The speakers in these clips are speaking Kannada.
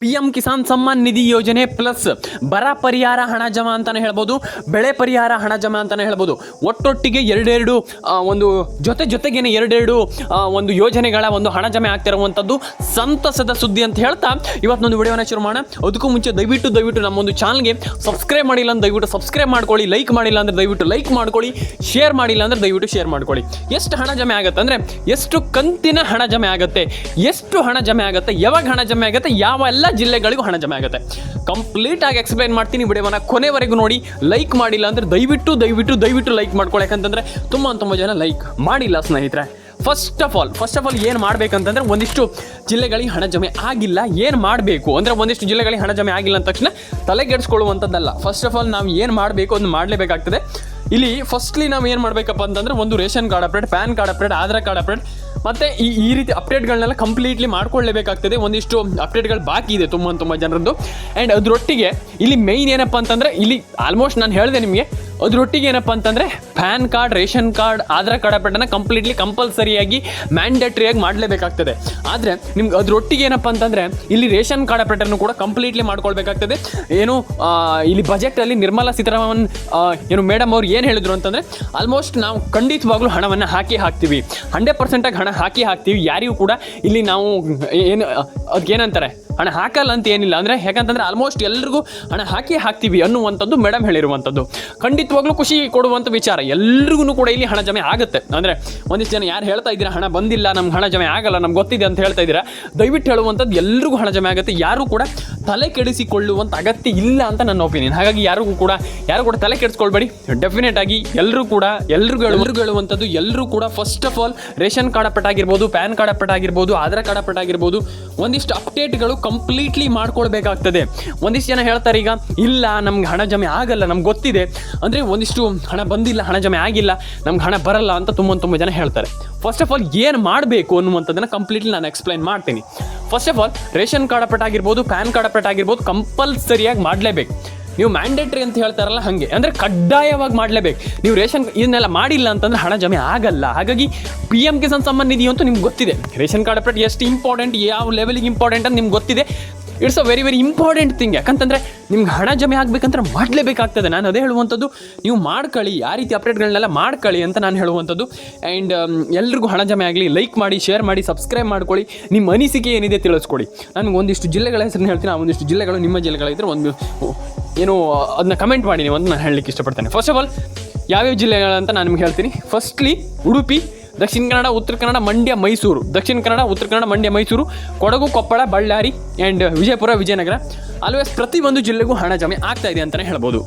PM ಕಿಸಾನ್ ಸಮ್ಮಾನ್ ನಿಧಿ ಯೋಜನೆ ಪ್ಲಸ್ ಬರ ಪರಿಹಾರ ಹಣ ಜಮಾ ಅಂತಾನೆ ಹೇಳ್ಬೋದು, ಬೆಳೆ ಪರಿಹಾರ ಹಣ ಜಮಾ ಅಂತಾನೆ ಹೇಳ್ಬೋದು. ಒಟ್ಟೊಟ್ಟಿಗೆ ಎರಡೆರಡು ಒಂದು ಜೊತೆಗೇನೆ ಎರಡೆರಡು ಒಂದು ಯೋಜನೆಗಳ ಒಂದು ಹಣ ಜಮೆ ಆಗ್ತಿರುವಂಥದ್ದು ಸಂತಸದ ಸುದ್ದಿ ಅಂತ ಹೇಳ್ತಾ ಇವತ್ತೊಂದು ವಿಡಿಯೋನ ಶುರು ಮಾಡೋಣ. ಅದಕ್ಕೂ ಮುಂಚೆ ದಯವಿಟ್ಟು ನಮ್ಮೊಂದು ಚಾನಲ್ಗೆ ಸಬ್ಸ್ಕ್ರೈಬ್ ಮಾಡಿಲ್ಲ ಅಂದ್ರೆ ದಯವಿಟ್ಟು ಸಬ್ಸ್ಕ್ರೈಬ್ ಮಾಡ್ಕೊಳ್ಳಿ, ಲೈಕ್ ಮಾಡಿಲ್ಲ ಅಂದ್ರೆ ದಯವಿಟ್ಟು ಲೈಕ್ ಮಾಡ್ಕೊಳ್ಳಿ, ಶೇರ್ ಮಾಡಿಲ್ಲ ಅಂದ್ರೆ ದಯವಿಟ್ಟು ಶೇರ್ ಮಾಡ್ಕೊಳ್ಳಿ. ಎಷ್ಟು ಹಣ ಜಮೆ ಆಗುತ್ತೆ ಅಂದರೆ ಎಷ್ಟು ಕಂತಿನ ಹಣ ಜಮೆ ಆಗುತ್ತೆ, ಎಷ್ಟು ಹಣ ಜಮೆ ಆಗುತ್ತೆ, ಯಾವಾಗ ಹಣ ಜಮೆ ಆಗುತ್ತೆ, ಯಾವೆಲ್ಲ ಜಿಲ್ಲೆಗಳಿಗೂ ಹಣ ಜಮೆ ಆಗುತ್ತೆ ಕಂಪ್ಲೀಟ್ ಆಗಿ ಎಕ್ಸ್ಪ್ಲೈನ್ ಮಾಡ್ತೀನಿ. ವಿಡಿಯೋವನ್ನ ಕೊನೆವರೆಗೂ ನೋಡಿ. ಲೈಕ್ ಮಾಡಿಲ್ಲ ಅಂದ್ರೆ ದಯವಿಟ್ಟು ಲೈಕ್ ಮಾಡ್ಕೊಳ್ಳಿ, ಯಾಕಂತಂದ್ರೆ ತುಂಬ ಜನ ಲೈಕ್ ಮಾಡಿಲ್ಲ ಸ್ನೇಹಿತರೆ. ಫಸ್ಟ್ ಆಫ್ ಆಲ್ ಏನು ಮಾಡಬೇಕಂತಂದ್ರೆ ಒಂದಿಷ್ಟು ಜಿಲ್ಲೆಗಳಿಗೆ ಹಣ ಜಮೆ ಆಗಿಲ್ಲ, ಏನು ಮಾಡಬೇಕು ಅಂದರೆ ಒಂದಿಷ್ಟು ಜಿಲ್ಲೆಗಳಿಗೆ ಹಣ ಜಮೆ ಆಗಿಲ್ಲ ಅಂದ ತಕ್ಷಣ ತಲೆಗೆಡಿಸ್ಕೊಳ್ಳುವಂಥದ್ದಲ್ಲ. ಫಸ್ಟ್ ಆಫ್ ಆಲ್ ನಾವು ಏನು ಮಾಡಬೇಕು ಅದನ್ನು ಮಾಡಲೇಬೇಕಾಗ್ತದೆ. ಇಲ್ಲಿ ಫಸ್ಟ್ಲಿ ನಾವು ಏನು ಮಾಡಬೇಕಪ್ಪ ಅಂತಂದರೆ ಒಂದು ration card update, PAN card update, Aadhaar card update ಮತ್ತು ಈ ರೀತಿ ಅಪ್ಡೇಟ್ಗಳನ್ನೆಲ್ಲ ಕಂಪ್ಲೀಟ್ಲಿ ಮಾಡ್ಕೊಳ್ಳೇಬೇಕಾಗ್ತದೆ. ಒಂದಿಷ್ಟು ಅಪ್ಡೇಟ್ಗಳು ಬಾಕಿ ಇದೆ ತುಂಬ ಜನರದ್ದು. ಆ್ಯಂಡ್ ಅದರೊಟ್ಟಿಗೆ ಇಲ್ಲಿ ಮೇಯ್ನ್ ಏನಪ್ಪ ಅಂತಂದರೆ ಇಲ್ಲಿ ಆಲ್ಮೋಸ್ಟ್ ನಾನು ಹೇಳಿದೆ ನಿಮಗೆ, ಅದರೊಟ್ಟಿಗೆ ಏನಪ್ಪ ಅಂತಂದರೆ PAN card, ration card, Aadhaar card ಅಪ್ಡೇಟನ್ನು ಕಂಪ್ಲೀಟ್ಲಿ ಕಂಪಲ್ಸರಿಯಾಗಿ ಮ್ಯಾಂಡೇಟ್ರಿಯಾಗಿ ಮಾಡಲೇಬೇಕಾಗ್ತದೆ. ಆದರೆ ನಿಮ್ಗೆ ಅದರೊಟ್ಟಿಗೆ ಏನಪ್ಪ ಅಂತಂದರೆ ಇಲ್ಲಿ ರೇಷನ್ ಕಾರ್ಡ್ ಅಪ್ಡೇಟನ್ನು ಕೂಡ ಕಂಪ್ಲೀಟ್ಲಿ ಮಾಡ್ಕೊಳ್ಬೇಕಾಗ್ತದೆ. ಏನು ಇಲ್ಲಿ ಬಜೆಟಲ್ಲಿ ನಿರ್ಮಲಾ ಸೀತಾರಾಮನ್ ಏನು ಮೇಡಮ್ ಅವ್ರು ಏನು ಹೇಳಿದ್ರು ಅಂತಂದರೆ ಆಲ್ಮೋಸ್ಟ್ ನಾವು ಖಂಡಿತವಾಗ್ಲೂ ಹಣವನ್ನು ಹಾಕ್ತೀವಿ, 100% ಹಣ ಹಾಕ್ತೀವಿ. ಯಾರಿಗೂ ಕೂಡ ಇಲ್ಲಿ ನಾವು ಏನು ಅದಕ್ಕೇನಂತಾರೆ ಹಣ ಹಾಕಲ್ಲ ಅಂತ ಏನಿಲ್ಲ. ಅಂದರೆ ಯಾಕಂತಂದರೆ ಆಲ್ಮೋಸ್ಟ್ ಎಲ್ರಿಗೂ ಹಣ ಹಾಕ್ತೀವಿ ಅನ್ನುವಂಥದ್ದು ಮೇಡಮ್ ಹೇಳಿರುವಂಥದ್ದು. ಖಂಡಿತವಾಗ್ಲೂ ಖುಷಿ ಕೊಡುವಂಥ ವಿಚಾರ. ಎಲ್ರಿಗೂ ಕೂಡ ಇಲ್ಲಿ ಹಣ ಜಮೆ ಆಗುತ್ತೆ. ಅಂದರೆ ಒಂದಿಷ್ಟು ಜನ ಯಾರು ಹೇಳ್ತಾ ಇದ್ದೀರಾ ಹಣ ಬಂದಿಲ್ಲ, ನಮ್ಗೆ ಹಣ ಜಮೆ ಆಗಲ್ಲ, ನಮ್ಗೆ ಗೊತ್ತಿದೆ ಅಂತ ಹೇಳ್ತಾ ಇದ್ದೀರಾ, ದಯವಿಟ್ಟು ಹೇಳುವಂಥದ್ದು ಎಲ್ರಿಗೂ ಹಣ ಜಮೆ ಆಗುತ್ತೆ. ಯಾರು ಕೂಡ ತಲೆ ಕೆಡಿಸಿಕೊಳ್ಳುವಂಥ ಅಗತ್ಯ ಇಲ್ಲ ಅಂತ ನನ್ನ ಒಪಿನಿಯನ್. ಹಾಗಾಗಿ ಯಾರು ಕೂಡ ತಲೆ ಕೆಡಿಸ್ಕೊಳ್ಬೇಡಿ. ಡೆಫಿನೆಟ್ ಆಗಿ ಎಲ್ರಿಗೂ ಹೇಳುವಂಥದ್ದು ಎಲ್ಲರೂ ಕೂಡ first of all ration card update ಆಗಿರ್ಬೋದು, ಪ್ಯಾನ್ ಕಾರ್ಡ್ ಅಪ್ಡೇಟ್ ಆಗಿರ್ಬೋದು, ಆಧಾರ್ ಕಾರ್ಡ್ ಅಪ್ಡೇಟ್ ಆಗಿರ್ಬೋದು, ಒಂದಿಷ್ಟು ಅಪ್ಡೇಟ್ಗಳು ಕಂಪ್ಲೀಟ್ಲಿ ಮಾಡ್ಕೊಳ್ಬೇಕಾಗ್ತದೆ. ಒಂದಿಷ್ಟು ಜನ ಹೇಳ್ತಾರೆ ಈಗ ಇಲ್ಲ ನಮ್ಗೆ ಹಣ ಜಮೆ ಆಗಲ್ಲ, ನಮ್ಗೆ ಗೊತ್ತಿದೆ, ಅಂದರೆ ಒಂದಿಷ್ಟು ಹಣ ಬಂದಿಲ್ಲ, ಹಣ ಜಮೆ ಆಗಿಲ್ಲ, ನಮ್ಗೆ ಹಣ ಬರಲ್ಲ ಅಂತ ತುಂಬ ಜನ ಹೇಳ್ತಾರೆ. ಫಸ್ಟ್ ಆಫ್ ಆಲ್ ಏನು ಮಾಡಬೇಕು ಅನ್ನುವಂಥದ್ದನ್ನು ಕಂಪ್ಲೀಟ್ಲಿ ನಾನು ಎಕ್ಸ್ಪ್ಲೈನ್ ಮಾಡ್ತೀನಿ. First of all ration card update ಆಗಿರ್ಬೋದು, ಪ್ಯಾನ್ ಕಾರ್ಡ್ ಅಪ್ಡೇಟ್ ಆಗಿರ್ಬೋದು ಕಂಪಲ್ಸರಿಯಾಗಿ ಮಾಡಲೇಬೇಕು. ನೀವು ಮ್ಯಾಂಡೇಟ್ರಿ ಅಂತ ಹೇಳ್ತಾರಲ್ಲ ಹಾಗೆ, ಅಂದರೆ ಕಡ್ಡಾಯವಾಗಿ ಮಾಡಲೇಬೇಕು. ನೀವು ರೇಷನ್ ಇದನ್ನೆಲ್ಲ ಮಾಡಿಲ್ಲ ಅಂತಂದರೆ ಹಣ ಜಮೆ ಆಗಲ್ಲ. ಹಾಗಾಗಿ PM ಕಿಸಾನ್ ಸಮ್ಮಾನ್ ನಿಧಿ ಅಂತೂ ನಿಮ್ಗೆ ಗೊತ್ತಿದೆ. ರೇಷನ್ ಕಾರ್ಡ್ ಅಪ್ಡೇಟ್ ಎಷ್ಟು ಇಂಪಾರ್ಟೆಂಟ್, ಯಾವ ಲೆವೆಲಿಗೆ ಇಂಪಾರ್ಟೆಂಟ್ ಅಂತ ನಿಮ್ಗೆ ಗೊತ್ತಿದೆ. It's a very important thing. ಯಾಕಂತಂದರೆ ನಿಮ್ಗೆ ಹಣ ಜಮೆ ಆಗಬೇಕಂದ್ರೆ ಮಾಡಲೇಬೇಕಾಗ್ತದೆ. ನಾನು ಅದೇ ಹೇಳುವಂಥದ್ದು, ನೀವು ಮಾಡ್ಕೊಳ್ಳಿ, ಆ ರೀತಿ ಅಪ್ಡೇಟ್ಗಳನ್ನೆಲ್ಲ ಮಾಡ್ಕೊಳ್ಳಿ ಅಂತ ನಾನು ಹೇಳುವಂಥದ್ದು. ಆ್ಯಂಡ್ ಎಲ್ರಿಗೂ ಹಣ ಜಮೆ ಆಗಲಿ. ಲೈಕ್ ಮಾಡಿ, ಶೇರ್ ಮಾಡಿ, ಸಬ್ಸ್ಕ್ರೈಬ್ ಮಾಡ್ಕೊಳ್ಳಿ, ನಿಮ್ಮ ಅನಿಸಿಕೆ ಏನಿದೆ ತಿಳಿಸ್ಕೊಡಿ. ನನಗೆ ಒಂದಿಷ್ಟು ಜಿಲ್ಲೆಗಳ ಹೆಸರನ್ನು ಹೇಳ್ತೀನಿ, ಆ ಒಂದಿಷ್ಟು ಜಿಲ್ಲೆಗಳು ನಿಮ್ಮ ಜಿಲ್ಲೆಗಳಿದ್ದರೆ ಒಂದು ಏನು ಅದನ್ನ ಕಮೆಂಟ್ ಮಾಡಿ ನೀವು ಅಂತ ನಾನು ಹೇಳಲಿಕ್ಕೆ ಇಷ್ಟಪಡ್ತೇನೆ. ಫಸ್ಟ್ ಆಫ್ ಆಲ್ ಯಾವ್ಯಾವ ಜಿಲ್ಲೆಗಳಂತ ನಾನು ನಿಮ್ಗೆ ಹೇಳ್ತೀನಿ. Firstly Udupi, Dakshina Kannada, Uttara Kannada, Mandya, Mysuru, Dakshina Kannada, Uttara Kannada, Mandya, Mysuru, Kodagu, Koppal, Ballari and Vijayapura, Vijayanagara. Always ಪ್ರತಿಯೊಂದು ಜಿಲ್ಲೆಗೂ ಹಣ ಜಮೆ ಆಗ್ತಾ ಇದೆ ಅಂತಲೇ ಹೇಳ್ಬೋದು.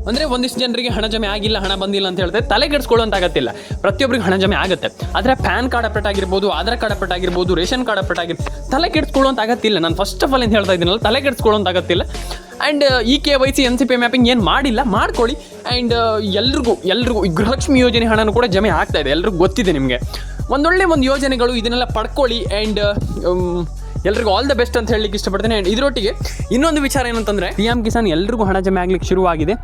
ಅಂದರೆ ಒಂದಿಷ್ಟು ಜನರಿಗೆ ಹಣ ಜಮೆ ಆಗಿಲ್ಲ, ಹಣ ಬಂದಿಲ್ಲ ಅಂತ ಹೇಳ್ತಾರೆ, ತಲೆ ಕೆಡಿಸ್ಕೊಳ್ಳುವಂತ ಅಗತ್ಯ. ಪ್ರತಿಯೊಬ್ಬರಿಗೆ ಹಣ ಜಮೆ ಆಗುತ್ತೆ. ಆದರೆ ಪ್ಯಾನ್ ಕಾರ್ಡ್ ಅಪ್ಡೇಟ್ ಆಗಿರ್ಬೋದು, ಆಧಾರ್ ಕಾರ್ಡ್ ಅಪ್ಡೇಟ್ ಆಗಿರ್ಬೋದು, ರೇಷನ್ ಕಾರ್ಡ್ ಅಪ್ಡೇಟ್ ಆಗಿರ್ಬೋದು, ತಲೆ ಕೆಡಿಸ್ಕೊಳ್ಳುವಂತ ಅಗತ್ಯ ಇಲ್ಲ. ನಾನು ಫಸ್ಟ್ ಆಫ್ ಆಲ್ ಏನು ಹೇಳ್ತಾ ಇದ್ದೀನಲ್ಲ, ತಲೆ ಕೆಡಿಸ್ಕೊಳ್ಳುವಂತ ಅಗತ್ಯ ಇಲ್ಲ. ಆ್ಯಂಡ್ KYC NCP ಮ್ಯಾಪಿಂಗ್ ಏನು ಮಾಡಿಲ್ಲ, ಮಾಡ್ಕೊಳ್ಳಿ. ಆ್ಯಂಡ್ ಎಲ್ರಿಗೂ ಗೃಹಲಕ್ಷ್ಮಿ ಯೋಜನೆ ಹಣನೂ ಕೂಡ ಜಮೆ ಆಗ್ತಾ ಇದೆ, ಎಲ್ರಿಗೂ ಗೊತ್ತಿದೆ ನಿಮಗೆ. ಒಂದೊಳ್ಳೆ ಯೋಜನೆಗಳು, ಇದನ್ನೆಲ್ಲ ಪಡ್ಕೊಳ್ಳಿ. ಆ್ಯಂಡ್ ಎಲ್ರಿಗೂ ಆಲ್ ದ ಬೆಸ್ಟ್ ಅಂತ ಹೇಳಲಿಕ್ಕೆ ಇಷ್ಟಪಡ್ತೇನೆ. ಆ್ಯಂಡ್ ಇದರೊಟ್ಟಿಗೆ ಇನ್ನೊಂದು ವಿಚಾರ ಏನಂತಂದರೆ PM ಕಿಸಾನ್ ಎಲ್ರಿಗೂ ಹಣ ಜಮೆ ಆಗಲಿಕ್ಕೆ ಶುರುವಾಗಿದೆ.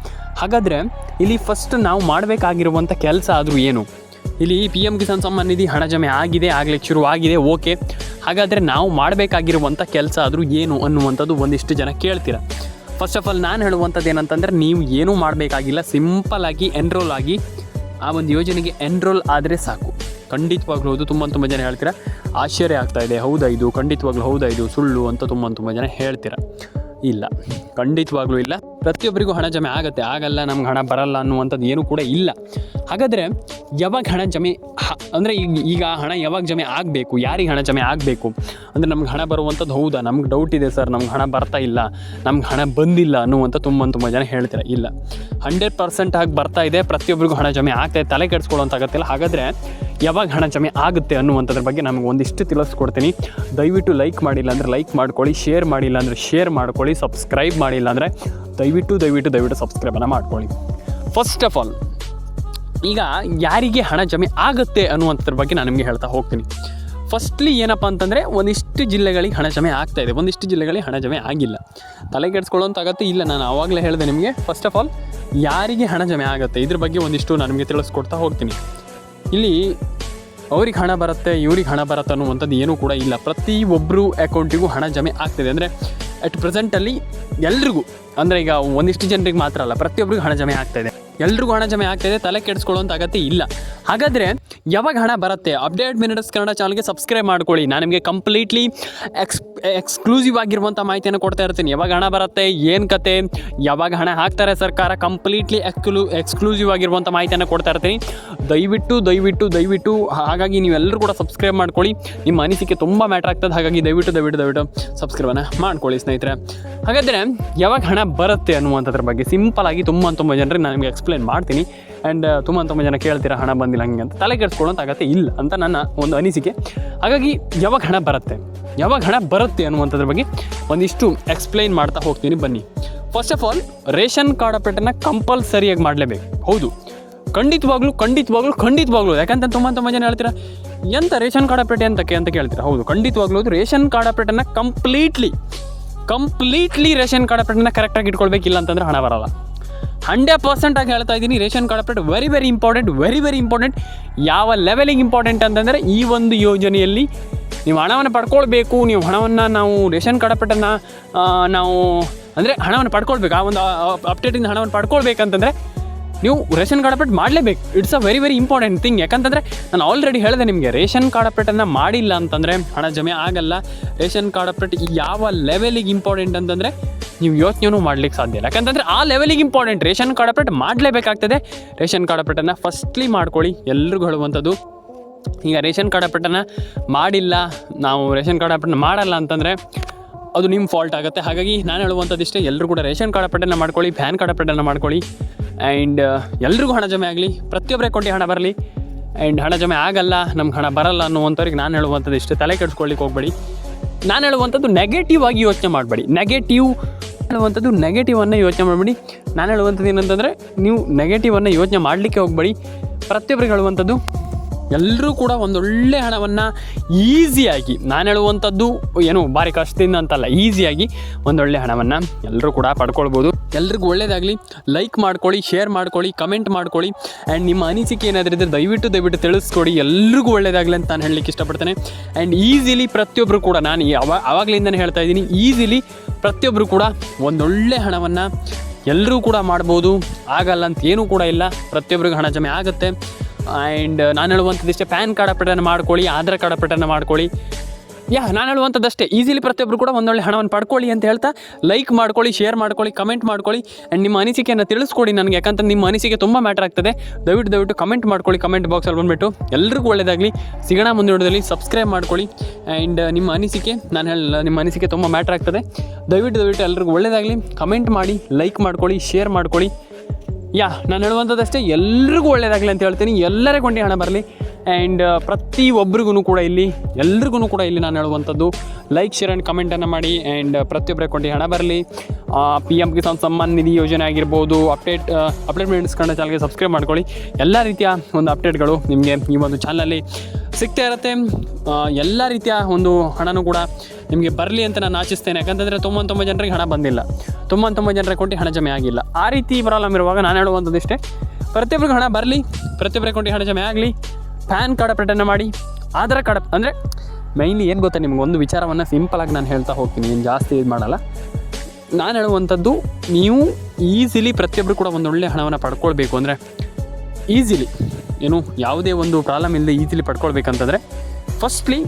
ಹಾಗಾದರೆ ಇಲ್ಲಿ ಫಸ್ಟ್ ನಾವು ಮಾಡಬೇಕಾಗಿರುವಂಥ ಕೆಲಸ ಆದರೂ ಏನು? ಇಲ್ಲಿ PM ಕಿಸಾನ್ ಸಮ್ಮಾನ್ ನಿಧಿ ಹಣ ಜಮೆ ಆಗಲಿಕ್ಕೆ ಶುರುವಾಗಿದೆ, ಓಕೆ. ಹಾಗಾದರೆ ನಾವು ಮಾಡಬೇಕಾಗಿರುವಂಥ ಕೆಲಸ ಆದರೂ ಏನು ಅನ್ನುವಂಥದ್ದು ಒಂದಿಷ್ಟು ಜನ ಕೇಳ್ತೀರ. ಫಸ್ಟ್ ಆಫ್ ಆಲ್ ನಾನು ಹೇಳುವಂಥದ್ದು ಏನಂತಂದರೆ, ನೀವು ಏನೂ ಮಾಡಬೇಕಾಗಿಲ್ಲ. ಸಿಂಪಲ್ಲಾಗಿ ಎನ್ರೋಲ್ ಆಗಿ ಆ ಒಂದು ಯೋಜನೆಗೆ ಎನ್ರೋಲ್ ಆದರೆ ಸಾಕು. ಖಂಡಿತವಾಗ್ಲೂ ಹೌದು. ತುಂಬ ಜನ ಹೇಳ್ತೀರಾ, ಆಶ್ಚರ್ಯ ಆಗ್ತಾ ಇದೆ, ಹೌದಾ ಇದು, ಖಂಡಿತವಾಗ್ಲೂ ಹೌದಾ ಇದು, ಸುಳ್ಳು ಅಂತ ತುಂಬ ಜನ ಹೇಳ್ತೀರಾ. ಇಲ್ಲ, ಖಂಡಿತವಾಗ್ಲೂ ಇಲ್ಲ. ಪ್ರತಿಯೊಬ್ಬರಿಗೂ ಹಣ ಜಮೆ ಆಗುತ್ತೆ. ಆಗಲ್ಲ, ನಮ್ಗೆ ಹಣ ಬರಲ್ಲ ಅನ್ನುವಂಥದ್ದು ಏನೂ ಕೂಡ ಇಲ್ಲ. ಹಾಗಾದರೆ ಯಾವಾಗ ಹಣ ಜಮೆ ಅಂದರೆ ಈಗ ಹಣ ಯಾವಾಗ ಜಮೆ ಆಗಬೇಕು, ಯಾರಿಗೆ ಹಣ ಜಮೆ ಆಗಬೇಕು ಅಂದರೆ ನಮ್ಗೆ ಹಣ ಬರುವಂಥದ್ದು ಹೌದಾ, ನಮ್ಗೆ ಡೌಟ್ ಇದೆ ಸರ್, ನಮ್ಗೆ ಹಣ ಬರ್ತಾ ಇಲ್ಲ, ನಮ್ಗೆ ಹಣ ಬಂದಿಲ್ಲ ಅನ್ನುವಂಥ ತುಂಬ ಜನ ಹೇಳ್ತೀರ. ಇಲ್ಲ, 100% ಆಗಿ ಬರ್ತಾ ಇದೆ. ಪ್ರತಿಯೊಬ್ಬರಿಗೂ ಹಣ ಜಮೆ ಆಗ್ತಾಯಿದೆ, ತಲೆ ಕೆಡಿಸ್ಕೊಳ್ಳುವಂಥ ಅಗತ್ಯ. ಹಾಗಾದರೆ ಯಾವಾಗ ಹಣ ಜಮೆ ಆಗುತ್ತೆ ಅನ್ನುವಂಥದ್ರ ಬಗ್ಗೆ ನಮಗೆ ಒಂದಿಷ್ಟು ತಿಳಿಸ್ಕೊಡ್ತೀನಿ. ದಯವಿಟ್ಟು ಲೈಕ್ ಮಾಡಿಲ್ಲ ಅಂದರೆ ಲೈಕ್ ಮಾಡ್ಕೊಳ್ಳಿ, ಶೇರ್ ಮಾಡಿಲ್ಲ ಅಂದರೆ ಶೇರ್ ಮಾಡ್ಕೊಳ್ಳಿ, ಸಬ್ಸ್ಕ್ರೈಬ್ ಮಾಡಿಲ್ಲ ಅಂದರೆ ದಯವಿಟ್ಟು ಸಬ್ಸ್ಕ್ರೈಬನ್ನು ಮಾಡ್ಕೊಳ್ಳಿ. ಫಸ್ಟ್ ಆಫ್ ಆಲ್ ಈಗ ಯಾರಿಗೆ ಹಣ ಜಮೆ ಆಗುತ್ತೆ ಅನ್ನುವಂಥದ್ರ ಬಗ್ಗೆ ನಾನು ನಿಮಗೆ ಹೇಳ್ತಾ ಹೋಗ್ತೀನಿ. ಫಸ್ಟ್ಲಿ ಏನಪ್ಪ ಅಂತಂದರೆ ಒಂದಿಷ್ಟು ಜಿಲ್ಲೆಗಳಿಗೆ ಹಣ ಜಮೆ ಆಗ್ತಾಯಿದೆ, ಒಂದಿಷ್ಟು ಜಿಲ್ಲೆಗಳಿಗೆ ಹಣ ಜಮೆ ಆಗಿಲ್ಲ. ತಲೆ ಕೆಡಿಸ್ಕೊಳ್ಳೋಂಥ ಅಗತ್ಯ ಇಲ್ಲ. ನಾನು ಆವಾಗಲೇ ಹೇಳಿದೆ ನಿಮಗೆ. ಫಸ್ಟ್ ಆಫ್ ಆಲ್ ಯಾರಿಗೆ ಹಣ ಜಮೆ ಆಗುತ್ತೆ ಇದ್ರ ಬಗ್ಗೆ ಒಂದಿಷ್ಟು ನಾನು ನಿಮಗೆ ತಿಳಿಸ್ಕೊಡ್ತಾ ಹೋಗ್ತೀನಿ. ಇಲ್ಲಿ ಅವ್ರಿಗೆ ಹಣ ಬರುತ್ತೆ, ಇವ್ರಿಗೆ ಹಣ ಬರುತ್ತೆ ಅನ್ನುವಂಥದ್ದು ಏನೂ ಕೂಡ ಇಲ್ಲ. ಪ್ರತಿಯೊಬ್ಬರು ಅಕೌಂಟಿಗೂ ಹಣ ಜಮೆ ಆಗ್ತಿದೆ. ಅಂದರೆ ಅಟ್ ಪ್ರೆಸೆಂಟಲ್ಲಿ ಎಲ್ರಿಗೂ, ಅಂದರೆ ಈಗ ಒಂದಿಷ್ಟು ಜನರಿಗೆ ಮಾತ್ರ ಅಲ್ಲ, ಪ್ರತಿಯೊಬ್ಬರಿಗೂ ಹಣ ಜಮೆ ಆಗ್ತಾಯಿದೆ, ಎಲ್ರಿಗೂ ಹಣ ಜಮೆ ಆಗ್ತಾಯಿದೆ, ತಲೆ ಕೆಡಿಸ್ಕೊಳ್ಳೋಂಥ ಅಗತ್ಯ ಇಲ್ಲ. ಹಾಗಾದರೆ ಯಾವಾಗ ಹಣ ಬರುತ್ತೆ? ಅಪ್ಡೇಟ್ ಮಿನಿಟ್ಸ್ ಕನ್ನಡ ಚಾನಲ್ಗೆ ಸಬ್ಸ್ಕ್ರೈಬ್ ಮಾಡ್ಕೊಳ್ಳಿ. ನಾನು ನಿಮಗೆ ಕಂಪ್ಲೀಟ್ಲಿ ಎಕ್ಸ್ಕ್ಲೂಸಿವ್ ಆಗಿರುವಂಥ ಮಾಹಿತಿಯನ್ನು ಕೊಡ್ತಾ ಇರ್ತೀನಿ. ಯಾವಾಗ ಹಣ ಬರುತ್ತೆ, ಏನು ಕತೆ, ಯಾವಾಗ ಹಣ ಹಾಕ್ತಾರೆ ಸರ್ಕಾರ, ಕಂಪ್ಲೀಟ್ಲಿ ಎಕ್ಸ್ಕ್ಲೂಸಿವ್ ಆಗಿರುವಂಥ ಮಾಹಿತಿಯನ್ನು ಕೊಡ್ತಾ ಇರ್ತೀನಿ. ದಯವಿಟ್ಟು ಹಾಗಾಗಿ ನೀವೆಲ್ಲರೂ ಕೂಡ ಸಬ್ಸ್ಕ್ರೈಬ್ ಮಾಡ್ಕೊಳ್ಳಿ. ನಿಮ್ಮ ಅನಿಸಿಕೆ ತುಂಬ ಮ್ಯಾಟ್ರ್ ಆಗ್ತದೆ. ಹಾಗಾಗಿ ದಯವಿಟ್ಟು ಸಬ್ಸ್ಕ್ರೈಬನ್ನು ಮಾಡ್ಕೊಳ್ಳಿ ಸ್ನೇಹಿತರೆ. ಹಾಗಾದರೆ ಯಾವಾಗ ಹಣ ಬರುತ್ತೆ ಅನ್ನುವಂಥದ್ರ ಬಗ್ಗೆ ಸಿಂಪಲಾಗಿ ತುಂಬ ಜನರಿಗೆ ನಾನು ನಿಮಗೆ ಎಕ್ಸ್ಪ್ಲೇನ್ ಮಾಡ್ತೀನಿ. ಆ್ಯಂಡ್ ತುಂಬ ಜನ ಕೇಳ್ತೀರಾ ಹಣ ಬಂದಿಲ್ಲ ಹಂಗೆ ಅಂತ. ತಲೆ ಕೆಡಿಸ್ಕೊಳ್ಳೋಂಥ ಅಗತ್ಯ ಇಲ್ಲ ಅಂತ ನನ್ನ ಒಂದು ಅನಿಸಿಕೆ. ಹಾಗಾಗಿ ಯಾವಾಗ ಹಣ ಬರುತ್ತೆ ಅನ್ನುವಂಥದ್ರ ಬಗ್ಗೆ ಒಂದಿಷ್ಟು ಎಕ್ಸ್ಪ್ಲೈನ್ ಮಾಡ್ತಾ ಹೋಗ್ತೀನಿ ಬನ್ನಿ. First of all, ration card ಅಪ್ಡೇಟನ್ನು ಕಂಪಲ್ಸರಿಯಾಗಿ ಮಾಡಲೇಬೇಕು. ಹೌದು, ಖಂಡಿತವಾಗ್ಲೂ. ಯಾಕಂತ ತುಂಬ ಜನ ಹೇಳ್ತೀರಾ ಎಂಥ ರೇಷನ್ ಕಾರ್ಡ್ ಅಪ್ಡೇಟ್ ಅಂತ ಕೇಳ್ತೀರಾ. ಹೌದು, ಖಂಡಿತವಾಗ್ಲೂ ರೇಷನ್ ಕಾರ್ಡ್ ಅಪ್ಡೇಟನ್ನು ಕಂಪ್ಲೀಟ್ಲಿ ರೇಷನ್ ಕಾರ್ಡ್ ಅಪ್ಡೇಟನ್ನು ಕರೆಕ್ಟಾಗಿ ಇಟ್ಕೊಳ್ಬೇಕಿಲ್ಲ ಅಂತಂದರೆ ಹಣ ಬರಲ್ಲ. 100% ಆಗಿ ಹೇಳ್ತಾ ಇದ್ದೀನಿ. Ration card update very important. ಯಾವ ಲೆವೆಲಿಗೆ ಇಂಪಾರ್ಟೆಂಟ್ ಅಂತಂದರೆ, ಈ ಒಂದು ಯೋಜನೆಯಲ್ಲಿ ನೀವು ಹಣವನ್ನು ಪಡ್ಕೊಳ್ಬೇಕು. ನೀವು ಹಣವನ್ನು ನಾವು ರೇಷನ್ ಕಾರ್ಡ್ ಅಪ್ಡೇಟನ್ನು ನಾವು ಅಂದರೆ ಹಣವನ್ನು ಪಡ್ಕೊಳ್ಬೇಕು. ಆ ಒಂದು ಅಪ್ಡೇಟಿಂದ ಹಣವನ್ನು ಪಡ್ಕೊಳ್ಬೇಕಂತಂದರೆ ನೀವು ರೇಷನ್ ಕಾರ್ಡ್ ಅಪ್ಡೇಟ್ ಮಾಡಲೇಬೇಕು. It's a very important thing. ಯಾಕಂತಂದರೆ ನಾನು ಆಲ್ರೆಡಿ ಹೇಳಿದೆ ನಿಮಗೆ, ರೇಷನ್ ಕಾರ್ಡ್ ಅಪ್ಡೇಟನ್ನು ಮಾಡಿಲ್ಲ ಅಂತಂದರೆ ಹಣ ಜಮೆ ಆಗಲ್ಲ. ರೇಷನ್ ಕಾರ್ಡ್ ಅಪ್ಡೇಟ್ ಯಾವ ಲೆವೆಲಿಗೆ ಇಂಪಾರ್ಟೆಂಟ್ ಅಂತಂದರೆ ನೀವು ಯೋಚನೆಯೂ ಮಾಡಲಿಕ್ಕೆ ಸಾಧ್ಯ ಇಲ್ಲ. ಯಾಕಂತಂದರೆ ಆ ಲೆವೆಲಿಗೆ ಇಂಪಾರ್ಟೆಂಟ್. ರೇಷನ್ ಕಾರ್ಡ್ ಅಪ್ಡೇಟ್ ಮಾಡಲೇಬೇಕಾಗ್ತದೆ. ರೇಷನ್ ಕಾರ್ಡ್ ಅಪ್ಡೇಟನ್ನು ಫಸ್ಟ್ಲಿ ಮಾಡ್ಕೊಳ್ಳಿ. ಎಲ್ರಿಗೂ ಹೇಳುವಂಥದ್ದು, ಈಗ ರೇಷನ್ ಕಾರ್ಡ್ ಅಪ್ಡೇಟನ್ನು ಮಾಡಿಲ್ಲ, ನಾವು ರೇಷನ್ ಕಾರ್ಡ್ ಅಪ್ಡೇಟ್ ಮಾಡಲ್ಲ ಅಂತಂದರೆ ಅದು ನಿಮ್ಮ ಫಾಲ್ಟ್ ಆಗುತ್ತೆ. ಹಾಗಾಗಿ ನಾನು ಹೇಳುವಂಥದ್ದು ಇಷ್ಟೇ, ಎಲ್ಲರೂ ಕೂಡ ರೇಷನ್ ಕಾರ್ಡ್ ಅಪ್ಡೇಟನ್ನು ಮಾಡ್ಕೊಳ್ಳಿ, ಪ್ಯಾನ್ ಕಾರ್ಡ್ ಅಪ್ಡೇಟನ್ನು ಮಾಡ್ಕೊಳ್ಳಿ. ಆ್ಯಂಡ್ ಎಲ್ರಿಗೂ ಹಣ ಜಮೆ ಆಗಲಿ, ಪ್ರತಿಯೊಬ್ಬರ ಅಕೌಂಟಿಗೆ ಹಣ ಬರಲಿ. ಆ್ಯಂಡ್ ಹಣ ಜಮೆ ಆಗಲ್ಲ, ನಮ್ಗೆ ಹಣ ಬರಲ್ಲ ಅನ್ನುವಂಥವ್ರಿಗೆ ನಾನು ಹೇಳುವಂಥದ್ದು ಇಷ್ಟೇ, ತಲೆ ಕೆಡಿಸ್ಕೊಳ್ಳಿಕ್ಕೆ ಹೋಗಬೇಡಿ. ನಾನು ಹೇಳುವಂಥದ್ದು ನೆಗೆಟಿವ್ ಆಗಿ ಯೋಚನೆ ಮಾಡಬೇಡಿ. ನೆಗೆಟಿವನ್ನು ಯೋಚನೆ ಮಾಡಬೇಡಿ. ನಾನು ಹೇಳುವಂಥದ್ದು ಏನಂತಂದರೆ, ನೀವು ನೆಗೆಟಿವನ್ನು ಯೋಚನೆ ಮಾಡಲಿಕ್ಕೆ ಹೋಗಬೇಡಿ. ಪ್ರತಿಯೊಬ್ಬರಿಗೆ ಹೇಳುವಂಥದ್ದು, ಎಲ್ಲರೂ ಕೂಡ ಒಂದೊಳ್ಳೆ ಹಣವನ್ನು ಈಸಿಯಾಗಿ, ನಾನು ಹೇಳುವಂಥದ್ದು ಏನು ಭಾರಿ ಕಷ್ಟದಿಂದ ಅಂತಲ್ಲ, ಈಸಿಯಾಗಿ ಒಂದೊಳ್ಳೆ ಹಣವನ್ನು ಎಲ್ಲರೂ ಕೂಡ ಪಡ್ಕೊಳ್ಬೋದು. ಎಲ್ರಿಗೂ ಒಳ್ಳೆಯದಾಗಲಿ. ಲೈಕ್ ಮಾಡ್ಕೊಳ್ಳಿ, ಶೇರ್ ಮಾಡ್ಕೊಳ್ಳಿ, ಕಮೆಂಟ್ ಮಾಡ್ಕೊಳ್ಳಿ. ಆ್ಯಂಡ್ ನಿಮ್ಮ ಅನಿಸಿಕೆ ಏನಾದರೂ ಇದ್ದರೆ ದಯವಿಟ್ಟು ತಿಳಿಸ್ಕೊಡಿ. ಎಲ್ರಿಗೂ ಒಳ್ಳೆಯದಾಗಲಿ ಅಂತ ನಾನು ಹೇಳಲಿಕ್ಕೆ ಇಷ್ಟಪಡ್ತೇನೆ. ಆ್ಯಂಡ್ ಈಸಿಲಿ ಪ್ರತಿಯೊಬ್ಬರು ಕೂಡ, ನಾನು ಆವಾಗಲಿಂದನೇ ಹೇಳ್ತಾ ಇದ್ದೀನಿ, ಈಸಿಲಿ ಪ್ರತಿಯೊಬ್ಬರು ಕೂಡ ಒಂದೊಳ್ಳೆ ಹಣವನ್ನು ಎಲ್ಲರೂ ಕೂಡ ಮಾಡ್ಬೋದು. ಆಗಲ್ಲ ಅಂತ ಏನೂ ಕೂಡ ಇಲ್ಲ, ಪ್ರತಿಯೊಬ್ಬರಿಗೂ ಹಣ ಜಮೆ ಆಗುತ್ತೆ. ಆ್ಯಂಡ್ ನಾನು ಹೇಳುವಂಥದ್ದು ಪ್ಯಾನ್ ಕಾರ್ಡ್ ಅಪ್ಡೇಟನ್ನು ಮಾಡ್ಕೊಳ್ಳಿ, ಆಧಾರ್ ಕಾರ್ಡ್ ಅಪ್ಡೇಟನ್ನು ಮಾಡ್ಕೊಳ್ಳಿ. ನಾನು ಹೇಳುವಂಥದ್ದಷ್ಟೇ, ಈಸಿಲಿ ಪ್ರತಿಯೊಬ್ಬರು ಕೂಡ ಒಂದೊಳ್ಳೆ ಹಣವನ್ನು ಪಡ್ಕೊಳ್ಳಿ ಅಂತ ಹೇಳ್ತಾ, ಲೈಕ್ ಮಾಡ್ಕೊಳ್ಳಿ, ಶೇರ್ ಮಾಡ್ಕೊಳ್ಳಿ, ಕಮೆಂಟ್ ಮಾಡ್ಕೊಳ್ಳಿ. ಆ್ಯಂಡ್ ನಿಮ್ಮ ಅನಿಸಿಕೆಯನ್ನು ತಿಳಿಸ್ಕೊಡಿ ನನಗೆ. ಯಾಕಂತ ನಿಮ್ಮ ಅನಿಸಿಕೆ ತುಂಬ ಮ್ಯಾಟರ್ ಆಗ್ತದೆ. ದಯವಿಟ್ಟು ಕಮೆಂಟ್ ಮಾಡ್ಕೊಳ್ಳಿ, ಕಮೆಂಟ್ ಬಾಕ್ಸಲ್ಲಿ ಬಂದುಬಿಟ್ಟು. ಎಲ್ರಿಗೂ ಒಳ್ಳೆಯದಾಗಲಿ. ಸಿಗೋಣ ಮುಂದಿನ ವಿಡಿಯೋದಲ್ಲಿ. ಸಬ್ಸ್ಕ್ರೈಬ್ ಮಾಡ್ಕೊಳ್ಳಿ. ಆ್ಯಂಡ್ ನಿಮ್ಮ ಅನಿಸಿಕೆ, ನಿಮ್ಮ ಅನಿಸಿಕೆ ತುಂಬ ಮ್ಯಾಟರ್ ಆಗ್ತದೆ. ದಯವಿಟ್ಟು ಎಲ್ರಿಗೂ ಒಳ್ಳೆಯದಾಗಲಿ. ಕಮೆಂಟ್ ಮಾಡಿ, ಲೈಕ್ ಮಾಡ್ಕೊಳ್ಳಿ, ಶೇರ್ ಮಾಡ್ಕೊಳ್ಳಿ. ನಾನು ಹೇಳುವಂಥದ್ದಷ್ಟೇ, ಎಲ್ರಿಗೂ ಒಳ್ಳೆಯದಾಗಲಿ ಅಂತ ಹೇಳ್ತೀನಿ. ಎಲ್ಲರ ಕೊಂಡಿ ಹಣ ಬರಲಿ. ಆ್ಯಂಡ್ ಪ್ರತಿಯೊಬ್ಬರಿಗೂ ಕೂಡ ಇಲ್ಲಿ ನಾನು ಹೇಳುವಂಥದ್ದು, ಲೈಕ್, ಶೇರ್ ಆ್ಯಂಡ್ ಕಮೆಂಟನ್ನು ಮಾಡಿ. ಆ್ಯಂಡ್ ಪ್ರತಿಯೊಬ್ಬರ ಕೊಂಡಿ ಹಣ ಬರಲಿ. PM ಕಿಸಾನ್ ಸಮ್ಮಾನ್ ನಿಧಿ ಯೋಜನೆ ಆಗಿರ್ಬೋದು, ಅಪ್ಡೇಟ್ ಮಿನಿಟ್ಸ್ ಕನ್ನಡ ಚಾನಲ್ಗೆ ಸಬ್ಸ್ಕ್ರೈಬ್ ಮಾಡ್ಕೊಳ್ಳಿ. ಎಲ್ಲ ರೀತಿಯ ಒಂದು ಅಪ್ಡೇಟ್ಗಳು ನಿಮಗೆ ಈ ಒಂದು ಚಾನಲಲ್ಲಿ ಸಿಗ್ತಾ ಇರುತ್ತೆ. ಎಲ್ಲ ರೀತಿಯ ಒಂದು ಹಣನೂ ಕೂಡ ನಿಮಗೆ ಬರಲಿ ಅಂತ ನಾನು ಆಶಿಸ್ತೇನೆ. ಯಾಕಂತಂದರೆ ತುಂಬ ಜನರಿಗೆ ಹಣ ಬಂದಿಲ್ಲ, ತುಂಬ ಜನರ ಅಕೌಂಟಿಗೆ ಹಣ ಜಮೆ ಆಗಿಲ್ಲ. ಆ ರೀತಿ ಪ್ರಾಬ್ಲಮ್ ಇರುವಾಗ ನಾನು ಹೇಳುವಂಥದ್ದು ಇಷ್ಟೇ, ಪ್ರತಿಯೊಬ್ಬರಿಗೂ ಹಣ ಬರಲಿ, ಪ್ರತಿಯೊಬ್ಬರ ಅಕೌಂಟಿಗೆ ಹಣ ಜಮೆ ಆಗಲಿ. ಪ್ಯಾನ್ ಕಾರ್ಡ್ ಅಪ್ಡೇಟನ್ನು ಮಾಡಿ, ಆಧಾರ್ ಕಾರ್ಡ್ ಅಂದರೆ ಮೈನ್ಲಿ ಏನು ಗೊತ್ತಾ, ನಿಮ್ಗೆ ಒಂದು ವಿಚಾರವನ್ನು ಸಿಂಪಲಾಗಿ ನಾನು ಹೇಳ್ತಾ ಹೋಗ್ತೀನಿ, ಏನು ಜಾಸ್ತಿ ಇದು ಮಾಡಲ್ಲ. ನಾನು ಹೇಳುವಂಥದ್ದು, ನೀವು ಈಸಿಲಿ ಪ್ರತಿಯೊಬ್ಬರು ಕೂಡ ಒಂದೊಳ್ಳೆ ಹಣವನ್ನು ಪಡ್ಕೊಳ್ಬೇಕು ಅಂದರೆ, ಈಸಿಲಿ ಏನು ಯಾವುದೇ ಒಂದು ಪ್ರಾಬ್ಲಮ್ ಇಲ್ಲದೆ ಈಸಿಲಿ ಪಡ್ಕೊಳ್ಬೇಕಂತಂದರೆ, ಫಸ್ಟ್ಲಿ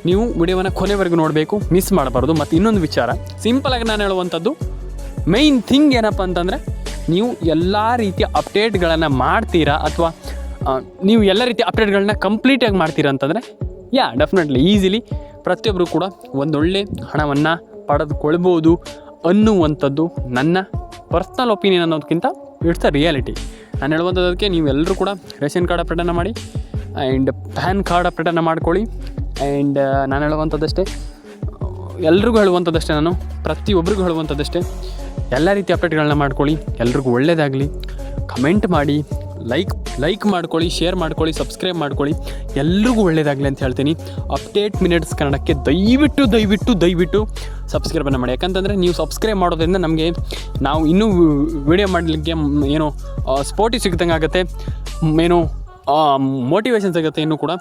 ನೀವು ವಿಡಿಯೋವನ್ನು ಕೊನೆವರೆಗೂ ನೋಡಬೇಕು, ಮಿಸ್ ಮಾಡಬಾರ್ದು. ಮತ್ತು ಇನ್ನೊಂದು ವಿಚಾರ, ಸಿಂಪಲಾಗಿ ನಾನು ಹೇಳುವಂಥದ್ದು ಮೈನ್ ಥಿಂಗ್ ಏನಪ್ಪ ಅಂತಂದರೆ, ನೀವು ಎಲ್ಲ ರೀತಿಯ ಅಪ್ಡೇಟ್ಗಳನ್ನು ಮಾಡ್ತೀರಾ ಅಥವಾ ನೀವು ಎಲ್ಲ ರೀತಿಯ ಅಪ್ಡೇಟ್ಗಳನ್ನ ಕಂಪ್ಲೀಟಾಗಿ ಮಾಡ್ತೀರಾ ಅಂತಂದರೆ, ಡೆಫಿನೆಟ್ಲಿ ಈಸಿಲಿ ಪ್ರತಿಯೊಬ್ಬರು ಕೂಡ ಒಂದೊಳ್ಳೆ ಹಣವನ್ನು ಪಡೆದುಕೊಳ್ಬೋದು ಅನ್ನುವಂಥದ್ದು ನನ್ನ ಪರ್ಸ್ನಲ್ ಒಪಿನಿಯನ್ ಅನ್ನೋದಕ್ಕಿಂತ ಇಟ್ಸ್ ಅ ರಿಯಾಲಿಟಿ. ನಾನು ಹೇಳುವಂಥದ್ದಕ್ಕೆ ನೀವೆಲ್ಲರೂ ಕೂಡ ರೇಷನ್ ಕಾರ್ಡ್ ಅಪ್ಡೇಟನ್ನು ಮಾಡಿ, ಆ್ಯಂಡ್ ಪ್ಯಾನ್ ಕಾರ್ಡ್ ಅಪ್ಡೇಟನ್ನು ಮಾಡ್ಕೊಳ್ಳಿ. ಆ್ಯಂಡ್ ನಾನು ಹೇಳುವಂಥದ್ದಷ್ಟೇ, ಎಲ್ರಿಗೂ ಹೇಳುವಂಥದ್ದಷ್ಟೇ, ನಾನು ಪ್ರತಿಯೊಬ್ಬರಿಗೂ ಹೇಳುವಂಥದ್ದಷ್ಟೇ, ಎಲ್ಲ ರೀತಿಯ ಅಪ್ಡೇಟ್ಗಳನ್ನ ಮಾಡ್ಕೊಳ್ಳಿ. ಎಲ್ರಿಗೂ ಒಳ್ಳೆಯದಾಗಲಿ. ಕಮೆಂಟ್ ಮಾಡಿ, ಲೈಕ್ ಮಾಡ್ಕೊಳ್ಳಿ, ಶೇರ್ ಮಾಡ್ಕೊಳ್ಳಿ, ಸಬ್ಸ್ಕ್ರೈಬ್ ಮಾಡ್ಕೊಳ್ಳಿ. ಎಲ್ರಿಗೂ ಒಳ್ಳೆಯದಾಗಲಿ ಅಂತ ಹೇಳ್ತೀನಿ. ಅಪ್ಡೇಟ್ ಮಿನಿಟ್ಸ್ ಕನ್ನಡಕ್ಕೆ ದಯವಿಟ್ಟು ಸಬ್ಸ್ಕ್ರೈಬನ್ನು ಮಾಡಿ. ಯಾಕಂತಂದರೆ ನೀವು ಸಬ್ಸ್ಕ್ರೈಬ್ ಮಾಡೋದ್ರಿಂದ ನಮಗೆ ನಾವು ಇನ್ನೂ ವಿಡಿಯೋ ಮಾಡಲಿಕ್ಕೆ ಏನೋ ಸ್ಪೋರ್ಟಿ ಸಿಗ್ದಂಗೆ ಆಗುತ್ತೆ, ಏನೋ ಮೋಟಿವೇಶನ್ ಸಿಗುತ್ತೆ ಇನ್ನೂ ಕೂಡ.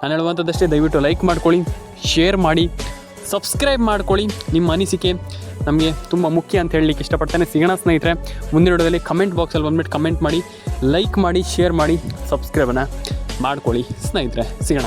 ನಾನು ಹೇಳುವಂಥದ್ದಷ್ಟೇ, ದಯವಿಟ್ಟು ಲೈಕ್ ಮಾಡ್ಕೊಳ್ಳಿ, ಶೇರ್ ಮಾಡಿ, ಸಬ್ಸ್ಕ್ರೈಬ್ ಮಾಡ್ಕೊಳ್ಳಿ. ನಿಮ್ಮ ಅನಿಸಿಕೆ ನಮಗೆ ತುಂಬ ಮುಖ್ಯ ಅಂತ ಹೇಳಲಿಕ್ಕೆ ಇಷ್ಟಪಡ್ತೇನೆ. ಸಿಗೋಣ ಸ್ನೇಹಿತರೆ ಮುಂದಿನ ವಿಡಿಯೋದಲ್ಲಿ. ಕಮೆಂಟ್ ಬಾಕ್ಸಲ್ಲಿ ಬಂದುಬಿಟ್ಟು ಕಮೆಂಟ್ ಮಾಡಿ, ಲೈಕ್ ಮಾಡಿ, ಶೇರ್ ಮಾಡಿ, ಸಬ್ಸ್ಕ್ರೈಬನ್ನು ಮಾಡ್ಕೊಳ್ಳಿ ಸ್ನೇಹಿತರೆ. ಸಿಗೋಣ.